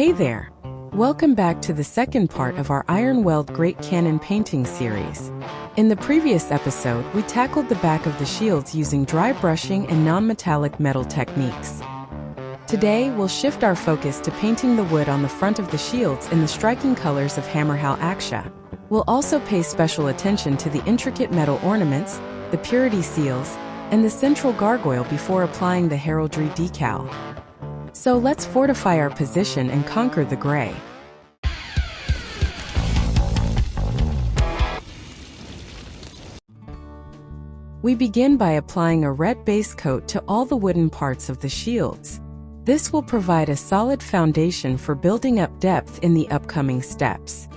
Hey there! Welcome back to the second part of our Ironweld Great Cannon painting series. In the previous episode, we tackled the back of the shields using dry brushing and non-metallic metal techniques. Today, we'll shift our focus to painting the wood on the front of the shields in the striking colors of Hammerhal Aksha. We'll also pay special attention to the intricate metal ornaments, the purity seals, and the central gargoyle before applying the Heraldry decal. So let's fortify our position and conquer the gray. We begin by applying a red base coat to all the wooden parts of the shields. This will provide a solid foundation for building up depth in the upcoming steps.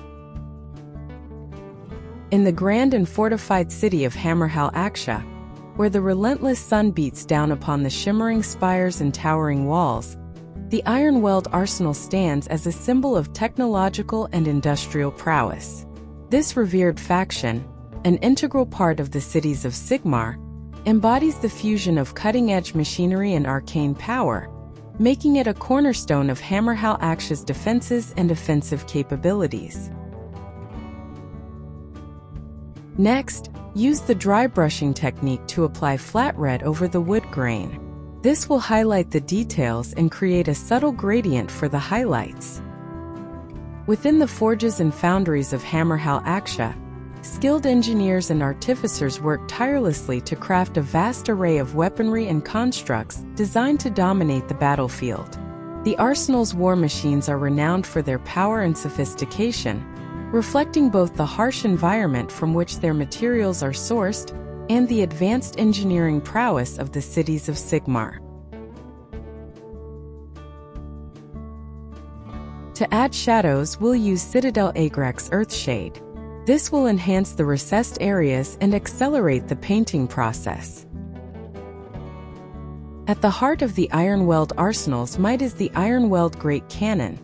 In the grand and fortified city of Hammerhal Aksha, where the relentless sun beats down upon the shimmering spires and towering walls, the Ironweld arsenal stands as a symbol of technological and industrial prowess. This revered faction, an integral part of the cities of Sigmar, embodies the fusion of cutting-edge machinery and arcane power, making it a cornerstone of Hammerhal Aksha's defenses and offensive capabilities. Next, use the dry brushing technique to apply flat red over the wood grain. This will highlight the details and create a subtle gradient for the highlights. Within the forges and foundries of Hammerhal Aksha, skilled engineers and artificers work tirelessly to craft a vast array of weaponry and constructs designed to dominate the battlefield. The arsenal's war machines are renowned for their power and sophistication, reflecting both the harsh environment from which their materials are sourced and the advanced engineering prowess of the cities of Sigmar. To add shadows, we'll use Citadel Agrac's Earthshade. This will enhance the recessed areas and accelerate the painting process. At the heart of the Ironweld arsenal's might is the Ironweld Great Cannon,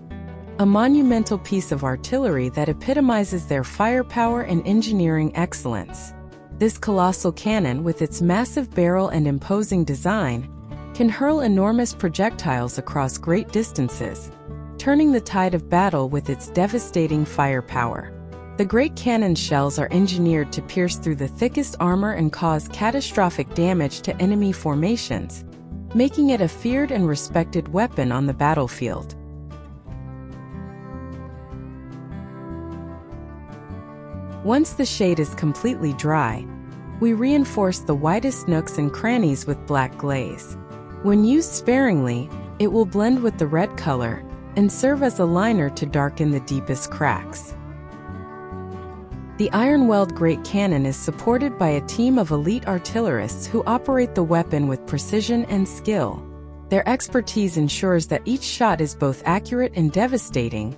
a monumental piece of artillery that epitomizes their firepower and engineering excellence. This colossal cannon, with its massive barrel and imposing design, can hurl enormous projectiles across great distances, turning the tide of battle with its devastating firepower. The Great Cannon shells are engineered to pierce through the thickest armor and cause catastrophic damage to enemy formations, making it a feared and respected weapon on the battlefield. Once the shade is completely dry, we reinforce the widest nooks and crannies with black glaze. When used sparingly, it will blend with the red color and serve as a liner to darken the deepest cracks. The Ironweld Great Cannon is supported by a team of elite artillerists who operate the weapon with precision and skill. Their expertise ensures that each shot is both accurate and devastating,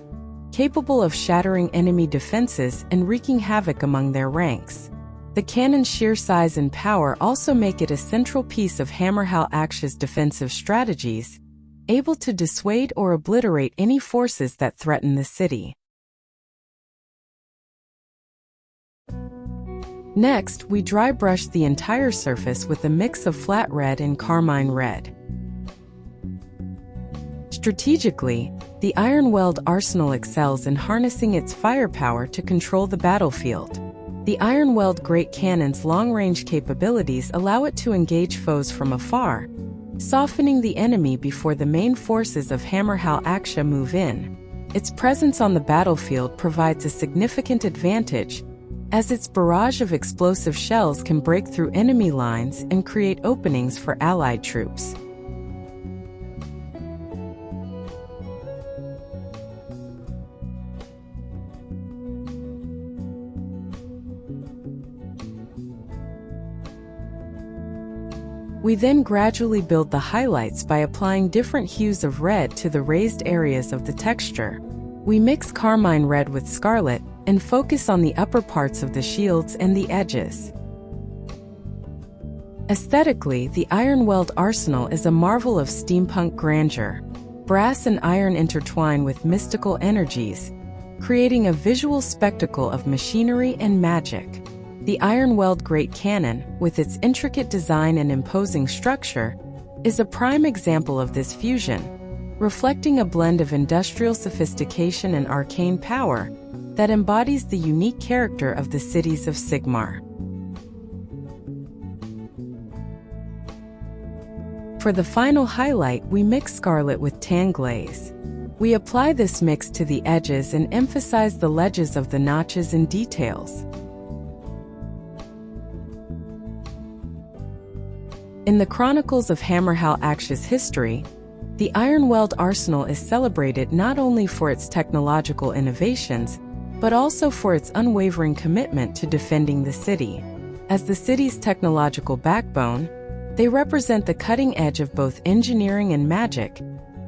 capable of shattering enemy defenses and wreaking havoc among their ranks. The cannon's sheer size and power also make it a central piece of Hammerhal Aksha's defensive strategies, able to dissuade or obliterate any forces that threaten the city. Next, we dry brush the entire surface with a mix of flat red and carmine red. Strategically, the Ironweld arsenal excels in harnessing its firepower to control the battlefield. The Ironweld Great Cannon's long-range capabilities allow it to engage foes from afar, softening the enemy before the main forces of Hammerhal Aksha move in. Its presence on the battlefield provides a significant advantage, as its barrage of explosive shells can break through enemy lines and create openings for allied troops. We then gradually build the highlights by applying different hues of red to the raised areas of the texture. We mix carmine red with scarlet and focus on the upper parts of the shields and the edges. Aesthetically, the Ironweld arsenal is a marvel of steampunk grandeur. Brass and iron intertwine with mystical energies, creating a visual spectacle of machinery and magic. The Ironweld Great Cannon, with its intricate design and imposing structure, is a prime example of this fusion, reflecting a blend of industrial sophistication and arcane power that embodies the unique character of the cities of Sigmar. For the final highlight, we mix scarlet with tan glaze. We apply this mix to the edges and emphasize the ledges of the notches and details. In the chronicles of Hammerhal Axe's history, the Ironweld arsenal is celebrated not only for its technological innovations, but also for its unwavering commitment to defending the city. As the city's technological backbone, they represent the cutting edge of both engineering and magic,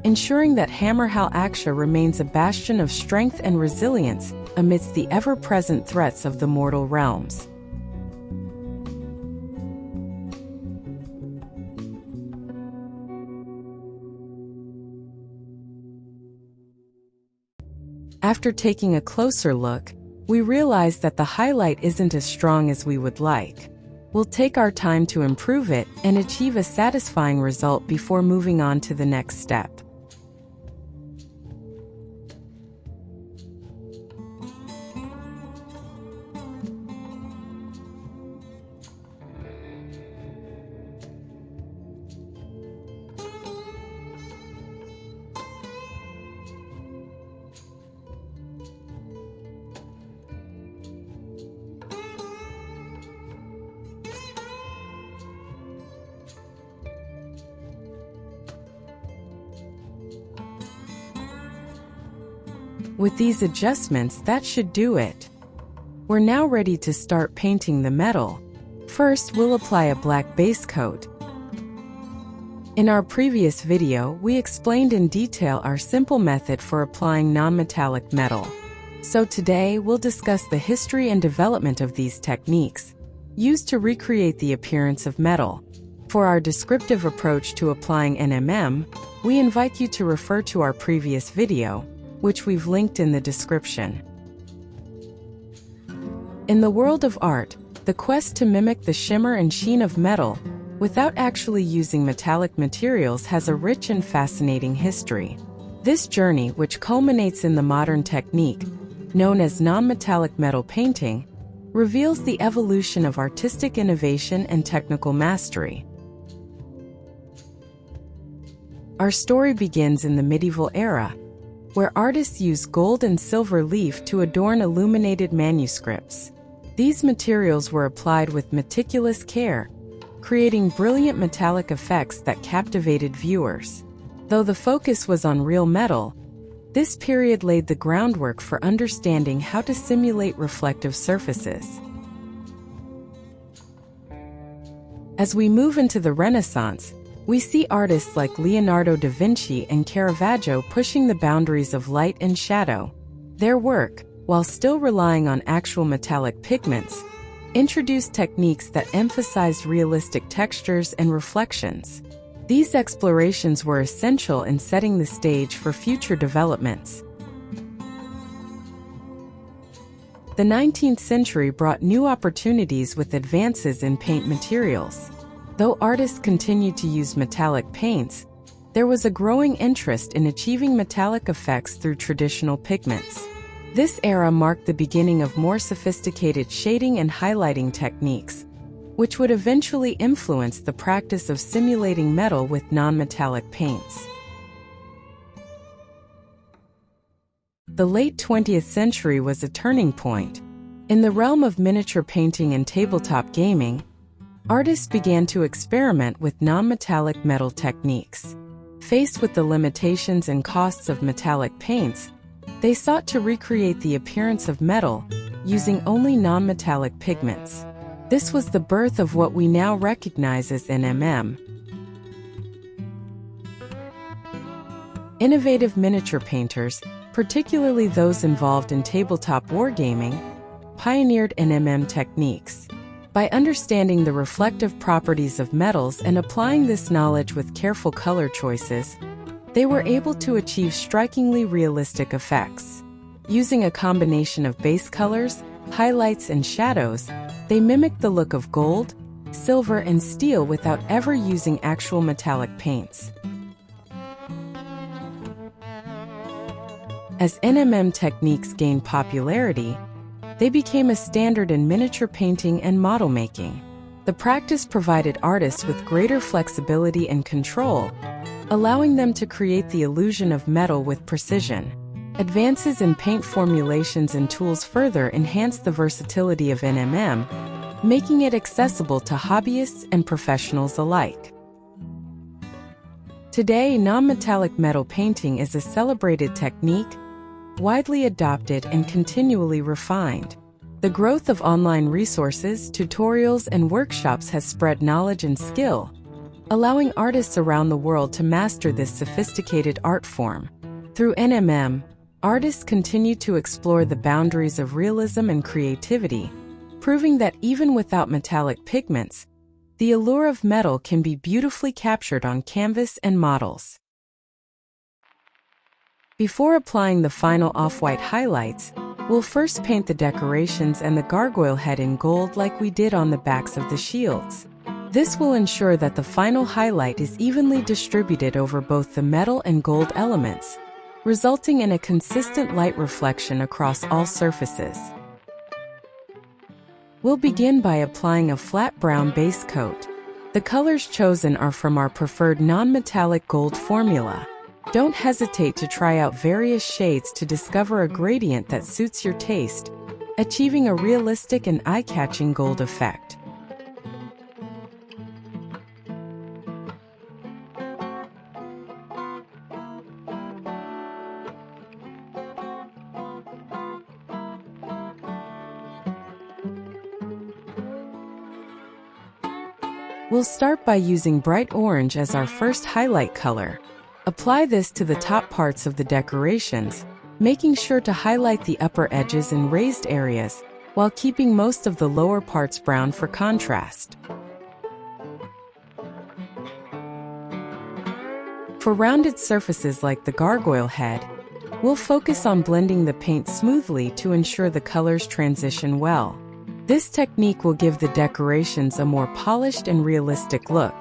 ensuring that Hammerhal Axe remains a bastion of strength and resilience amidst the ever-present threats of the mortal realms. After taking a closer look, we realize that the highlight isn't as strong as we would like. We'll take our time to improve it and achieve a satisfying result before moving on to the next step. With these adjustments, that should do it. We're now ready to start painting the metal. First, we'll apply a black base coat. In our previous video, we explained in detail our simple method for applying non-metallic metal. So today, we'll discuss the history and development of these techniques, used to recreate the appearance of metal. For our descriptive approach to applying NMM, we invite you to refer to our previous video, which we've linked in the description. In the world of art, the quest to mimic the shimmer and sheen of metal without actually using metallic materials has a rich and fascinating history. This journey, which culminates in the modern technique known as non-metallic metal painting, reveals the evolution of artistic innovation and technical mastery. Our story begins in the medieval era, where artists used gold and silver leaf to adorn illuminated manuscripts. These materials were applied with meticulous care, creating brilliant metallic effects that captivated viewers. Though the focus was on real metal, this period laid the groundwork for understanding how to simulate reflective surfaces. As we move into the Renaissance, we see artists like Leonardo da Vinci and Caravaggio pushing the boundaries of light and shadow. Their work, while still relying on actual metallic pigments, introduced techniques that emphasized realistic textures and reflections. These explorations were essential in setting the stage for future developments. The 19th century brought new opportunities with advances in paint materials. Though artists continued to use metallic paints, there was a growing interest in achieving metallic effects through traditional pigments. This era marked the beginning of more sophisticated shading and highlighting techniques, which would eventually influence the practice of simulating metal with non-metallic paints. The late 20th century was a turning point. In the realm of miniature painting and tabletop gaming, artists began to experiment with non-metallic metal techniques. Faced with the limitations and costs of metallic paints, they sought to recreate the appearance of metal using only non-metallic pigments. This was the birth of what we now recognize as NMM. Innovative miniature painters, particularly those involved in tabletop wargaming, pioneered NMM techniques. By understanding the reflective properties of metals and applying this knowledge with careful color choices, they were able to achieve strikingly realistic effects. Using a combination of base colors, highlights, and shadows, they mimicked the look of gold, silver, and steel without ever using actual metallic paints. As NMM techniques gained popularity, they became a standard in miniature painting and model making. The practice provided artists with greater flexibility and control, allowing them to create the illusion of metal with precision. Advances in paint formulations and tools further enhanced the versatility of NMM, making it accessible to hobbyists and professionals alike. Today, non-metallic metal painting is a celebrated technique, widely adopted and continually refined. The growth of online resources, tutorials, and workshops has spread knowledge and skill, allowing artists around the world to master this sophisticated art form. Through NMM, artists continue to explore the boundaries of realism and creativity, proving that even without metallic pigments, the allure of metal can be beautifully captured on canvas and models. Before applying the final off-white highlights, we'll first paint the decorations and the gargoyle head in gold like we did on the backs of the shields. This will ensure that the final highlight is evenly distributed over both the metal and gold elements, resulting in a consistent light reflection across all surfaces. We'll begin by applying a flat brown base coat. The colors chosen are from our preferred non-metallic gold formula. Don't hesitate to try out various shades to discover a gradient that suits your taste, achieving a realistic and eye-catching gold effect. We'll start by using bright orange as our first highlight color. Apply this to the top parts of the decorations, making sure to highlight the upper edges and raised areas, while keeping most of the lower parts brown for contrast. For rounded surfaces like the gargoyle head, we'll focus on blending the paint smoothly to ensure the colors transition well. This technique will give the decorations a more polished and realistic look.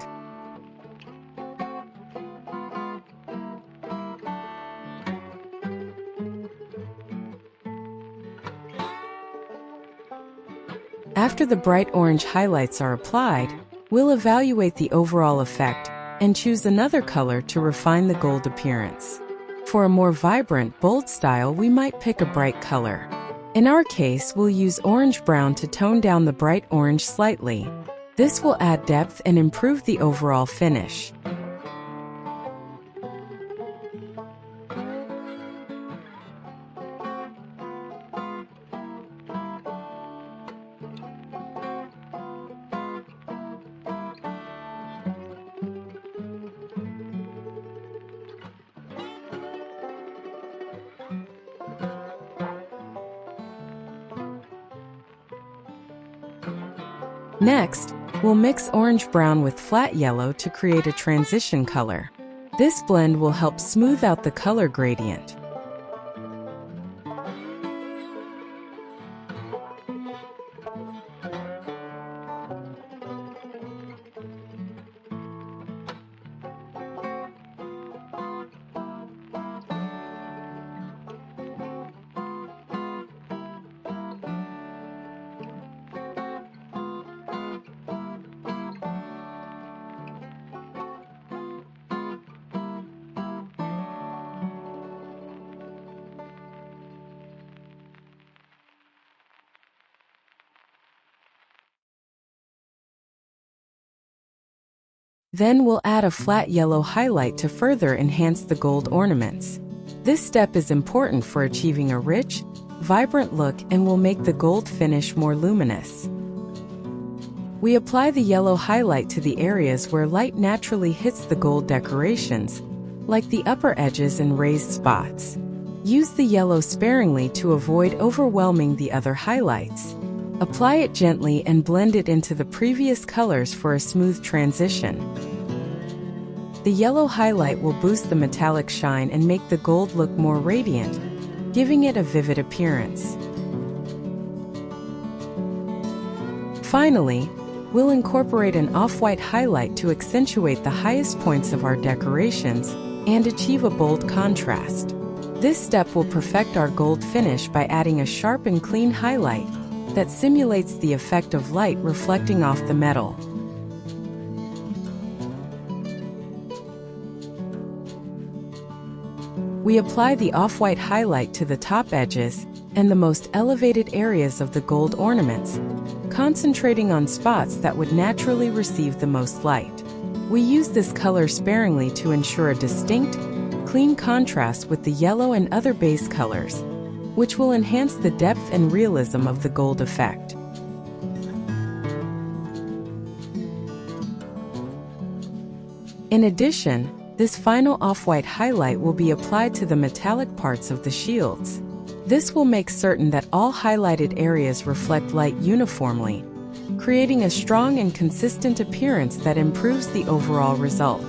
After the bright orange highlights are applied, we'll evaluate the overall effect and choose another color to refine the gold appearance. For a more vibrant, bold style, we might pick a bright color. In our case, we'll use orange-brown to tone down the bright orange slightly. This will add depth and improve the overall finish. Next, we'll mix orange-brown with flat yellow to create a transition color. This blend will help smooth out the color gradient. Then we'll add a flat yellow highlight to further enhance the gold ornaments. This step is important for achieving a rich, vibrant look and will make the gold finish more luminous. We apply the yellow highlight to the areas where light naturally hits the gold decorations, like the upper edges and raised spots. Use the yellow sparingly to avoid overwhelming the other highlights. Apply it gently and blend it into the previous colors for a smooth transition. The yellow highlight will boost the metallic shine and make the gold look more radiant, giving it a vivid appearance. Finally, we'll incorporate an off-white highlight to accentuate the highest points of our decorations and achieve a bold contrast. This step will perfect our gold finish by adding a sharp and clean highlight that simulates the effect of light reflecting off the metal. We apply the off-white highlight to the top edges and the most elevated areas of the gold ornaments, concentrating on spots that would naturally receive the most light. We use this color sparingly to ensure a distinct, clean contrast with the yellow and other base colors, which will enhance the depth and realism of the gold effect. In addition, this final off-white highlight will be applied to the metallic parts of the shields. This will make certain that all highlighted areas reflect light uniformly, creating a strong and consistent appearance that improves the overall result.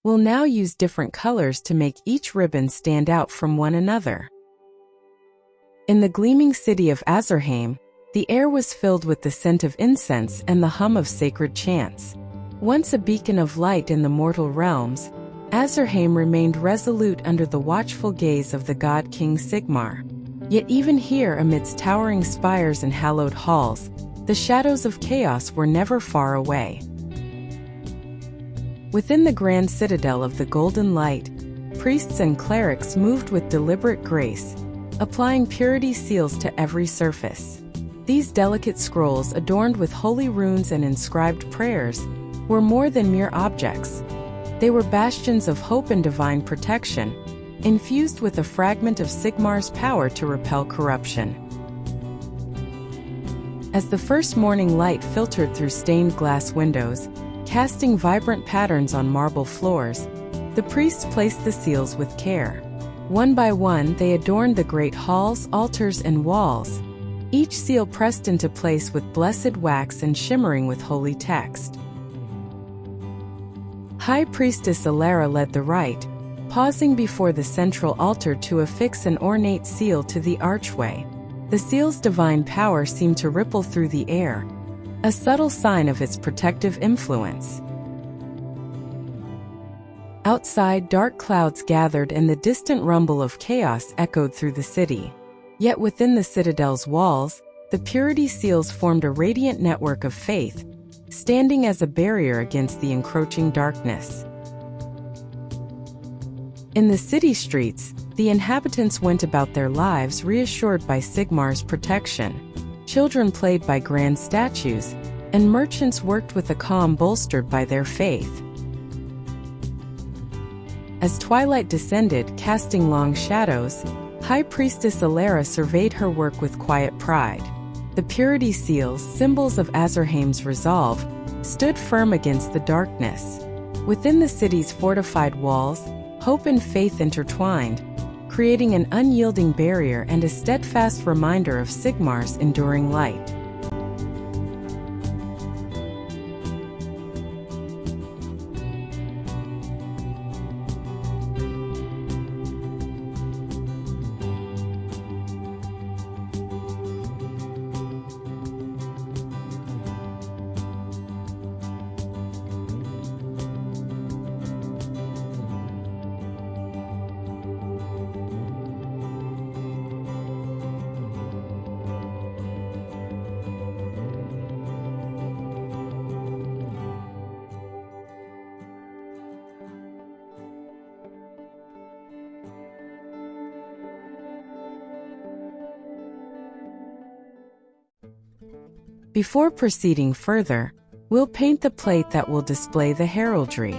We'll now use different colors to make each ribbon stand out from one another. In the gleaming city of Azurheim, the air was filled with the scent of incense and the hum of sacred chants. Once a beacon of light in the mortal realms, Azurheim remained resolute under the watchful gaze of the god King Sigmar. Yet even here, amidst towering spires and hallowed halls, the shadows of chaos were never far away. Within the grand citadel of the Golden Light, priests and clerics moved with deliberate grace, applying purity seals to every surface. These delicate scrolls, adorned with holy runes and inscribed prayers, were more than mere objects. They were bastions of hope and divine protection, infused with a fragment of Sigmar's power to repel corruption. As the first morning light filtered through stained glass windows, casting vibrant patterns on marble floors, the priests placed the seals with care. One by one, they adorned the great halls, altars, and walls, each seal pressed into place with blessed wax and shimmering with holy text. High Priestess Alara led the rite, pausing before the central altar to affix an ornate seal to the archway. The seal's divine power seemed to ripple through the air, a subtle sign of its protective influence. Outside, dark clouds gathered and the distant rumble of chaos echoed through the city. Yet within the citadel's walls, the purity seals formed a radiant network of faith, standing as a barrier against the encroaching darkness. In the city streets, the inhabitants went about their lives reassured by Sigmar's protection. Children played by grand statues, and merchants worked with a calm bolstered by their faith. As twilight descended, casting long shadows, High Priestess Alara surveyed her work with quiet pride. The purity seals, symbols of Azurheim's resolve, stood firm against the darkness. Within the city's fortified walls, hope and faith intertwined, creating an unyielding barrier and a steadfast reminder of Sigmar's enduring light. Before proceeding further, we'll paint the plate that will display the heraldry.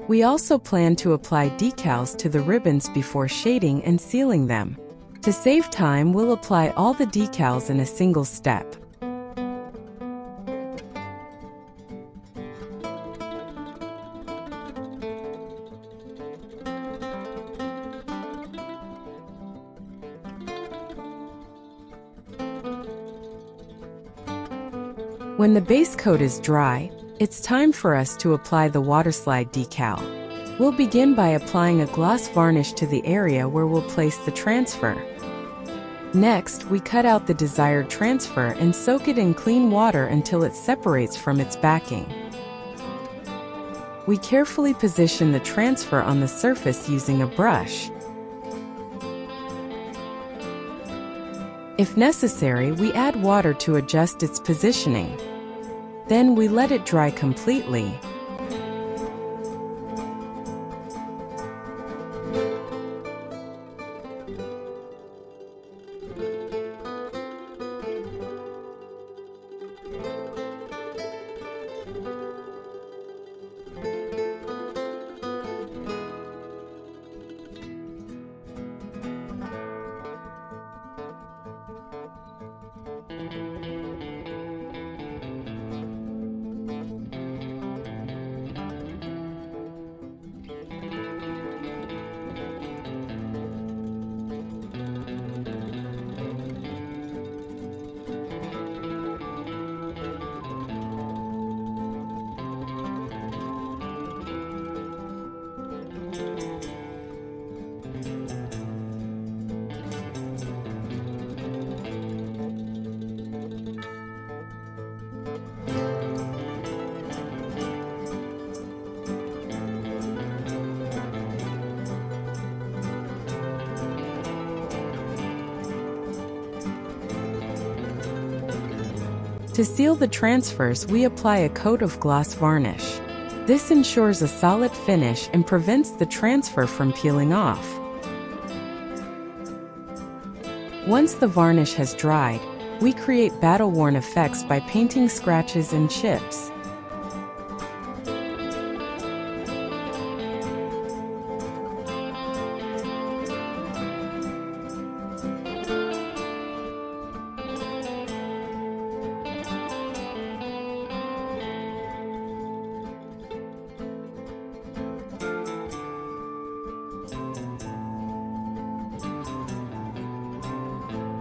We also plan to apply decals to the ribbons before shading and sealing them. To save time, we'll apply all the decals in a single step. When the base coat is dry, it's time for us to apply the waterslide decal. We'll begin by applying a gloss varnish to the area where we'll place the transfer. Next, we cut out the desired transfer and soak it in clean water until it separates from its backing. We carefully position the transfer on the surface using a brush. If necessary, we add water to adjust its positioning. Then we let it dry completely. To seal the transfers, we apply a coat of gloss varnish. This ensures a solid finish and prevents the transfer from peeling off. Once the varnish has dried, we create battle-worn effects by painting scratches and chips.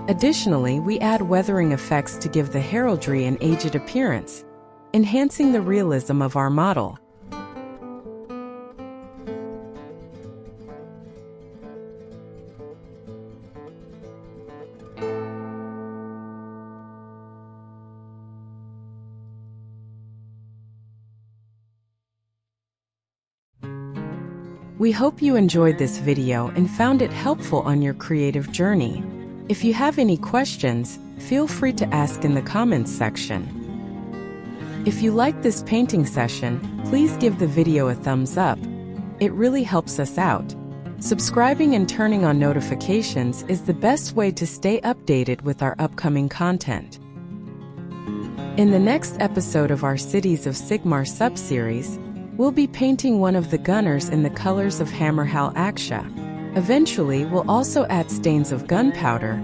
Additionally, we add weathering effects to give the heraldry an aged appearance, enhancing the realism of our model. We hope you enjoyed this video and found it helpful on your creative journey. If you have any questions, feel free to ask in the comments section. If you liked this painting session, please give the video a thumbs up. It really helps us out. Subscribing and turning on notifications is the best way to stay updated with our upcoming content. In the next episode of our Cities of Sigmar sub-series, we'll be painting one of the gunners in the colors of Hammerhal Aksha. Eventually, we'll also add stains of gunpowder,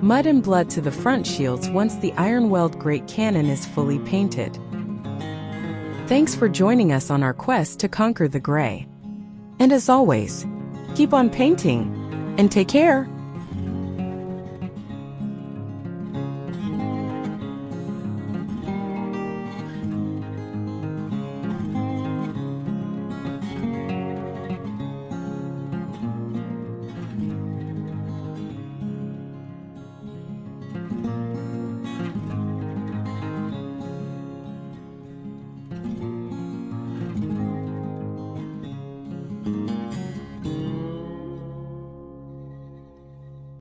mud and blood to the front shields once the Ironweld Great Cannon is fully painted. Thanks for joining us on our quest to conquer the gray. And as always, keep on painting, and take care!